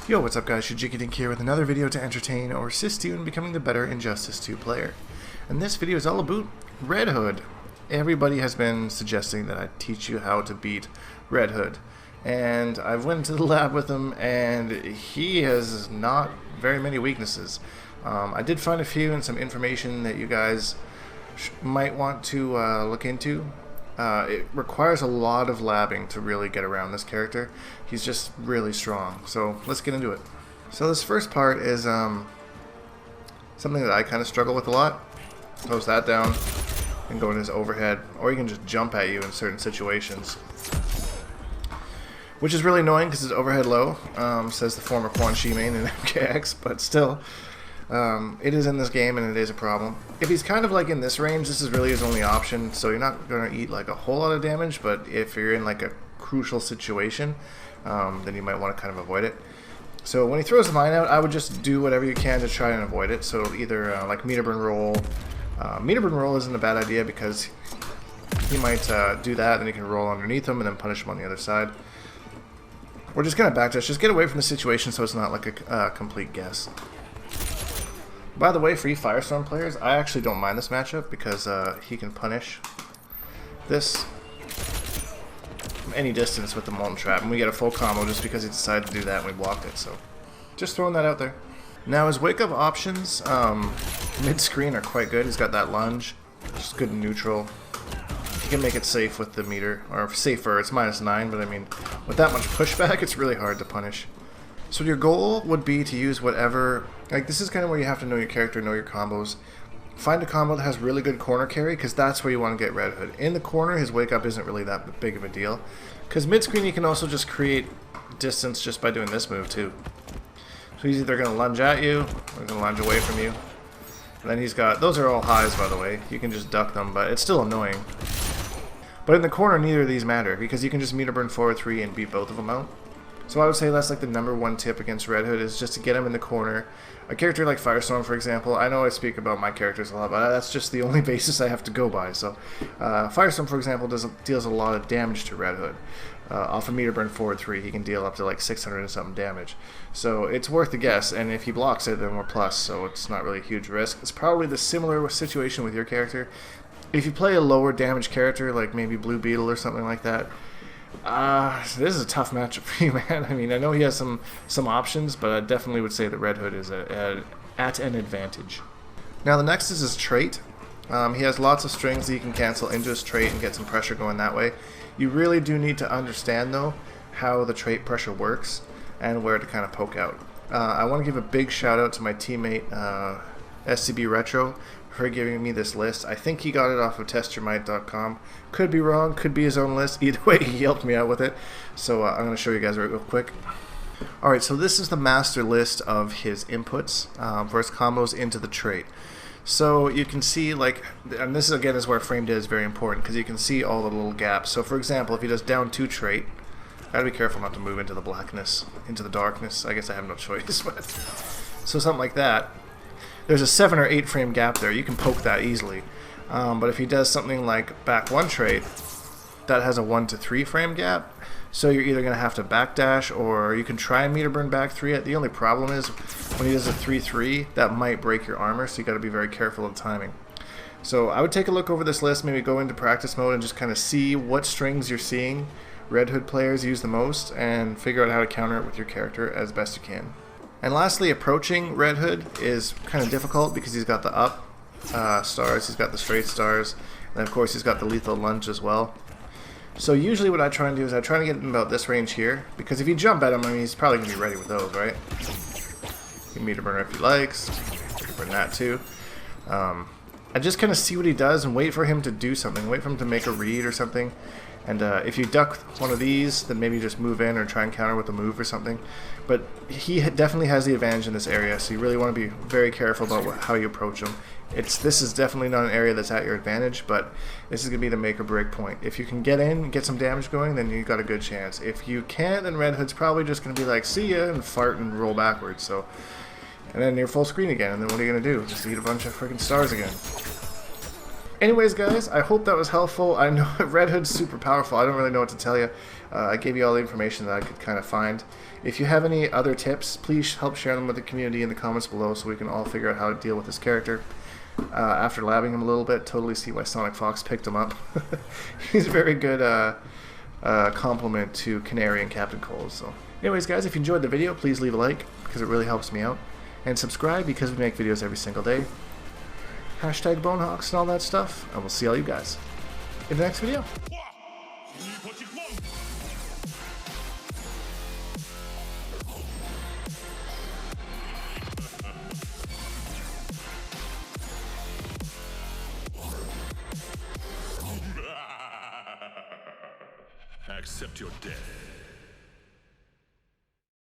Yo, what's up guys, Shujinkydink here with another video to entertain or assist you in becoming the better Injustice 2 player. And this video is all about Red Hood. Everybody has been suggesting that I teach you how to beat Red Hood. And I've went to the lab with him and he has not very many weaknesses. I did find a few and some information that you guys might want to look into. It requires a lot of labbing to really get around this character. He's just really strong. So let's get into it. So this first part is something that I kind of struggle with a lot. Close that down and go in his overhead, or he can just jump at you in certain situations, which is really annoying because his overhead low, says the former Quan Chi main in MKX, but still. It is in this game and it is a problem. If he's kind of like in this range, this is really his only option, so you're not going to eat like a whole lot of damage, but if you're in like a crucial situation, then you might want to kind of avoid it. So when he throws the mine out, I would just do whatever you can to try and avoid it. So either like meter burn roll. Meter burn roll isn't a bad idea because he might do that, then you can roll underneath him and then punish him on the other side. We're just going to backdash. Just get away from the situation so it's not like a complete guess. By the way, for you Firestorm players, I actually don't mind this matchup because he can punish this from any distance with the Molten Trap, and we get a full combo just because he decided to do that and we blocked it. So, just throwing that out there. Now his Wakeup options mid-screen are quite good. He's got that lunge, just good and neutral. He can make it safe with the meter, or safer. It's -9, but I mean, with that much pushback, it's really hard to punish. So your goal would be to use whatever, like this is kind of where you have to know your character, know your combos. Find a combo that has really good corner carry, because that's where you want to get Red Hood. In the corner, his Wake Up isn't really that big of a deal. Because mid-screen you can also just create distance just by doing this move too. So he's either going to lunge at you, or going to lunge away from you. And then he's got, those are all highs by the way, you can just duck them, but it's still annoying. But in the corner neither of these matter, because you can just meter burn forward 3 and beat both of them out. So I would say that's like the #1 tip against Red Hood, is just to get him in the corner. A character like Firestorm, for example, I know I speak about my characters a lot, but that's just the only basis I have to go by. So Firestorm, for example, deals a lot of damage to Red Hood. Off a meter burn forward 3, he can deal up to like 600 and something damage. So it's worth a guess, and if he blocks it, then we're plus, so it's not really a huge risk. It's probably the similar situation with your character. If you play a lower damage character, like maybe Blue Beetle or something like that, this is a tough matchup for you, man. I mean, I know he has some options, but I definitely would say that Red Hood is at an advantage. Now the next is his trait. He has lots of strings that you can cancel into his trait and get some pressure going that way. You really do need to understand, though, how the trait pressure works and where to kind of poke out. I want to give a big shout out to my teammate SCB Retro for giving me this list. I think he got it off of testyourmight.com. Could be wrong, could be his own list. Either way, he helped me out with it. So I'm going to show you guys real quick. Alright, so this is the master list of his inputs for his combos into the trait. So you can see, like, and this again is where framed is very important, because you can see all the little gaps. So for example, if he does down 2 trait, gotta be careful not to move into the blackness, into the darkness. I guess I have no choice, but so something like that. There's a 7 or 8 frame gap there. You can poke that easily. But if he does something like back 1 trait, that has a 1 to 3 frame gap. So you're either going to have to backdash, or you can try and meter burn back 3. The only problem is when he does a 3-3, that might break your armor, so you got to be very careful of timing. So I would take a look over this list, maybe go into practice mode and just kind of see what strings you're seeing Red Hood players use the most, and figure out how to counter it with your character as best you can. And lastly, approaching Red Hood is kind of difficult because he's got the up stars, he's got the straight stars, and of course he's got the lethal lunge as well. So usually what I try and do is I try to get him about this range here, because if you jump at him, I mean, he's probably going to be ready with those, right? You can meter burn if he likes, you can burn that too. I just kind of see what he does and wait for him to do something, wait for him to make a read or something. And if you duck one of these, then maybe just move in or try and counter with a move or something. But he definitely has the advantage in this area, so you really want to be very careful about how you approach him. This is definitely not an area that's at your advantage, but this is going to be the make or break point. If you can get in and get some damage going, then you've got a good chance. If you can't, then Red Hood's probably just going to be like, see ya, and fart and roll backwards. So, and then you're full screen again, and then what are you going to do? Just eat a bunch of freaking stars again. Anyways, guys, I hope that was helpful. I know Red Hood's super powerful. I don't really know what to tell you. I gave you all the information that I could kind of find. If you have any other tips, please help share them with the community in the comments below so we can all figure out how to deal with this character. After labbing him a little bit, totally see why Sonic Fox picked him up. He's a very good compliment to Canary and Captain Cold. So, anyways, guys, if you enjoyed the video, please leave a like because it really helps me out. And subscribe because we make videos every single day. Hashtag Bonehawks and all that stuff. And we'll see all you guys in the next video. Accept your death.